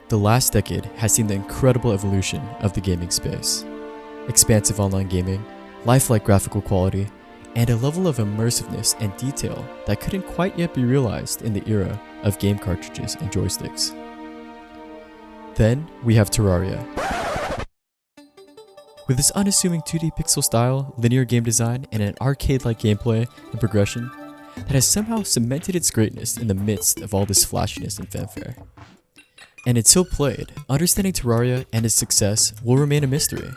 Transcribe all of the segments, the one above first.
The last decade has seen the incredible evolution of the gaming space. Expansive online gaming, lifelike graphical quality, and a level of immersiveness and detail that couldn't quite yet be realized in the era of game cartridges and joysticks. Then we have Terraria. With its unassuming 2D pixel style, linear game design, and an arcade-like gameplay and progression that has somehow cemented its greatness in the midst of all this flashiness and fanfare. And until played, understanding Terraria and its success will remain a mystery.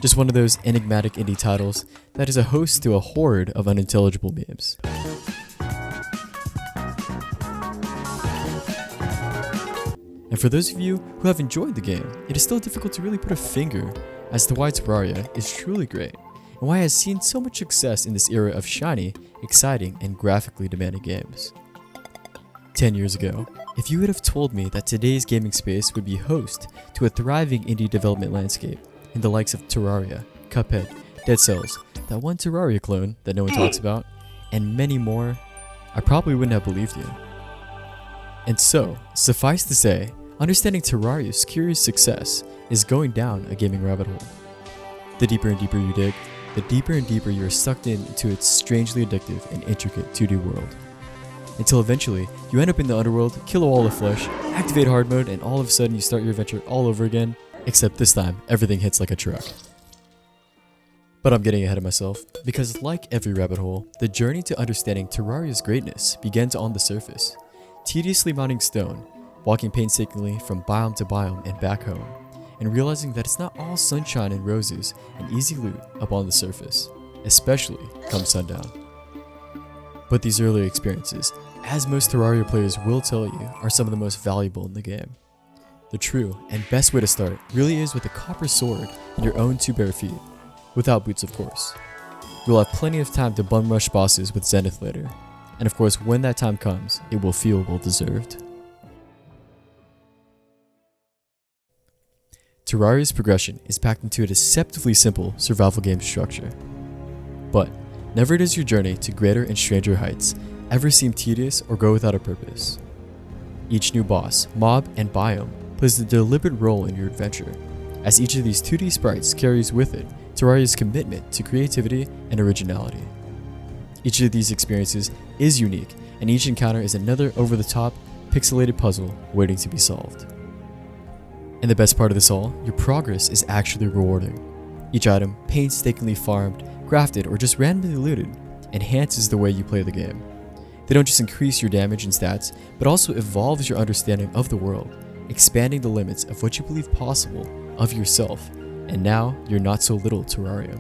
Just one of those enigmatic indie titles that is a host to a horde of unintelligible memes. And for those of you who have enjoyed the game, it is still difficult to really put a finger as to why Terraria is truly great, and why it has seen so much success in this era of shiny, exciting, and graphically demanding games. 10 years ago, if you would have told me that today's gaming space would be host to a thriving indie development landscape in the likes of Terraria, Cuphead, Dead Cells, that one Terraria clone that no one talks about, and many more, I probably wouldn't have believed you. And so, suffice to say, understanding Terraria's curious success is going down a gaming rabbit hole. The deeper and deeper you dig, the deeper and deeper you are sucked into its strangely addictive and intricate 2D world. Until eventually, you end up in the underworld, kill a wall of flesh, activate hard mode, and all of a sudden you start your adventure all over again, except this time, everything hits like a truck. But I'm getting ahead of myself, because like every rabbit hole, the journey to understanding Terraria's greatness begins on the surface, tediously mounting stone, walking painstakingly from biome to biome and back home, and realizing that it's not all sunshine and roses and easy loot up on the surface, especially come sundown. But these early experiences, as most Terraria players will tell you, are some of the most valuable in the game. The true and best way to start really is with a copper sword and your own 2 bare feet, without boots of course. You'll have plenty of time to bum rush bosses with Zenith later, and of course when that time comes, it will feel well deserved. Terraria's progression is packed into a deceptively simple survival game structure. But never does your journey to greater and stranger heights ever seem tedious or go without a purpose. Each new boss, mob, and biome plays a deliberate role in your adventure, as each of these 2D sprites carries with it Terraria's commitment to creativity and originality. Each of these experiences is unique, and each encounter is another over-the-top, pixelated puzzle waiting to be solved. And the best part of this all, your progress is actually rewarding. Each item, painstakingly farmed, crafted, or just randomly looted, enhances the way you play the game. They don't just increase your damage and stats, but also evolves your understanding of the world, expanding the limits of what you believe possible of yourself, and now your not so little Terraria.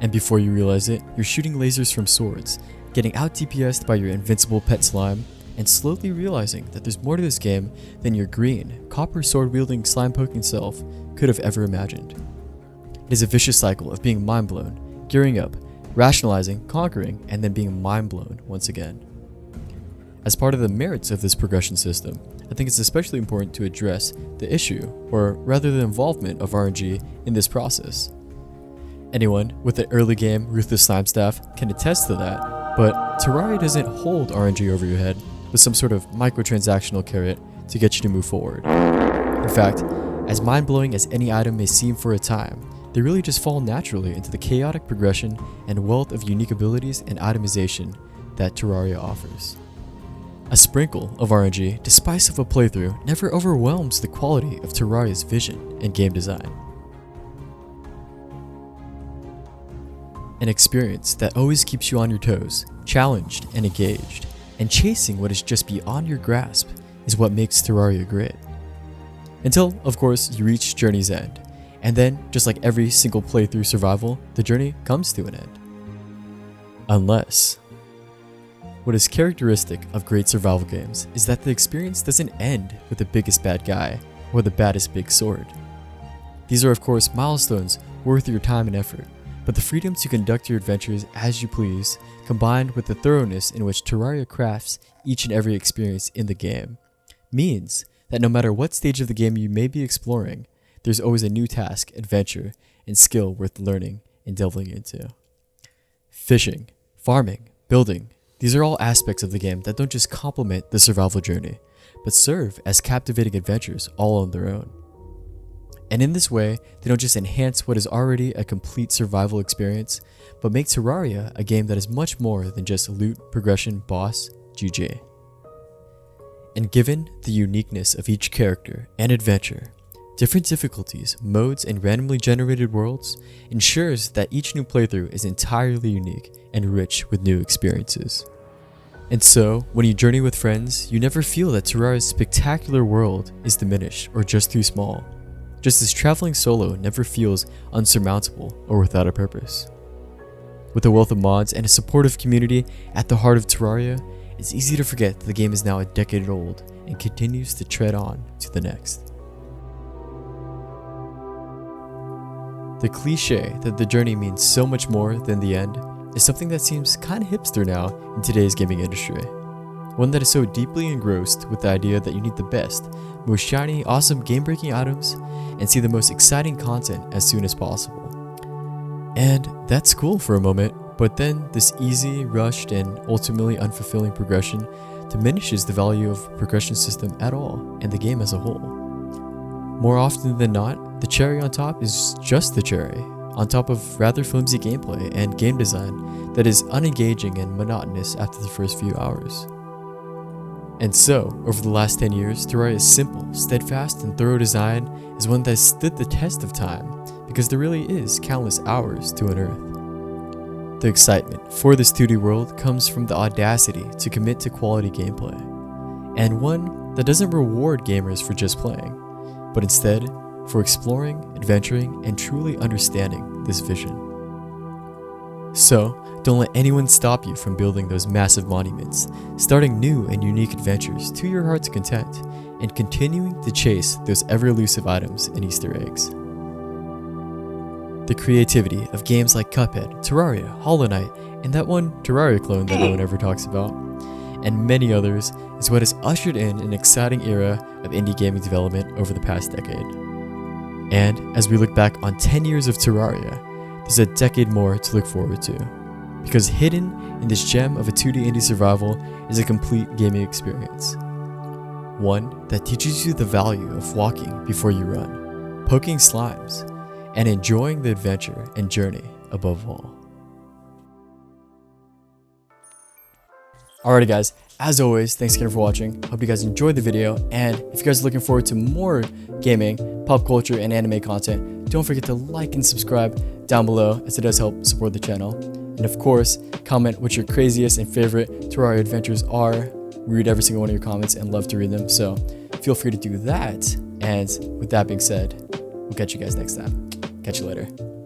And before you realize it, you're shooting lasers from swords, getting out DPS'd by your invincible pet slime, and slowly realizing that there's more to this game than your green, copper sword-wielding slime-poking self could have ever imagined. It is a vicious cycle of being mind-blown, gearing up, rationalizing, conquering, and then being mind-blown once again. As part of the merits of this progression system, I think it's especially important to address the issue, or rather the involvement of RNG in this process. Anyone with an early game Ruthless Slime staff can attest to that, but Terraria doesn't hold RNG over your head with some sort of microtransactional carrot to get you to move forward. In fact, as mind-blowing as any item may seem for a time, they really just fall naturally into the chaotic progression and wealth of unique abilities and itemization that Terraria offers. A sprinkle of RNG, despite of a playthrough, never overwhelms the quality of Terraria's vision and game design. An experience that always keeps you on your toes, challenged and engaged, and chasing what is just beyond your grasp is what makes Terraria great. Until, of course, you reach Journey's End, and then, just like every single playthrough survival, the journey comes to an end. Unless, what is characteristic of great survival games is that the experience doesn't end with the biggest bad guy or the baddest big sword. These are of course milestones worth your time and effort, but the freedom to conduct your adventures as you please, combined with the thoroughness in which Terraria crafts each and every experience in the game, means that no matter what stage of the game you may be exploring, there's always a new task, adventure, and skill worth learning and delving into. Fishing, farming, building, these are all aspects of the game that don't just complement the survival journey, but serve as captivating adventures all on their own. And in this way, they don't just enhance what is already a complete survival experience, but make Terraria a game that is much more than just loot, progression, boss, GG. And given the uniqueness of each character and adventure, different difficulties, modes, and randomly generated worlds ensures that each new playthrough is entirely unique and rich with new experiences. And so, when you journey with friends, you never feel that Terraria's spectacular world is diminished or just too small, just as traveling solo never feels unsurmountable or without a purpose. With a wealth of mods and a supportive community at the heart of Terraria, it's easy to forget that the game is now a decade old and continues to tread on to the next. The cliche that the journey means so much more than the end is something that seems kinda hipster now in today's gaming industry. One that is so deeply engrossed with the idea that you need the best, most shiny, awesome game-breaking items and see the most exciting content as soon as possible. And that's cool for a moment, but then this easy, rushed, and ultimately unfulfilling progression diminishes the value of the progression system at all and the game as a whole. More often than not, the cherry on top is just the cherry, on top of rather flimsy gameplay and game design that is unengaging and monotonous after the first few hours. And so, over the last 10 years, Terraria's simple, steadfast, and thorough design is one that has stood the test of time, because there really is countless hours to unearth. The excitement for this 2D world comes from the audacity to commit to quality gameplay, and one that doesn't reward gamers for just playing, but instead for exploring, adventuring, and truly understanding this vision. So, don't let anyone stop you from building those massive monuments, starting new and unique adventures to your heart's content, and continuing to chase those ever-elusive items and Easter eggs. The creativity of games like Cuphead, Terraria, Hollow Knight, and that one Terraria clone that no one ever talks about, and many others, is what has ushered in an exciting era of indie gaming development over the past decade. And as we look back on 10 years of Terraria, there's a decade more to look forward to, because hidden in this gem of a 2D indie survival is a complete gaming experience. One that teaches you the value of walking before you run, poking slimes, and enjoying the adventure and journey above all. Alrighty guys, as always, thanks again for watching. Hope you guys enjoyed the video, and if you guys are looking forward to more gaming, pop culture, and anime content, don't forget to like and subscribe down below, as it does help support the channel. And of course, comment what your craziest and favorite Terraria adventures are. We read every single one of your comments and love to read them, so feel free to do that. And with that being said, we'll catch you guys next time. Catch you later.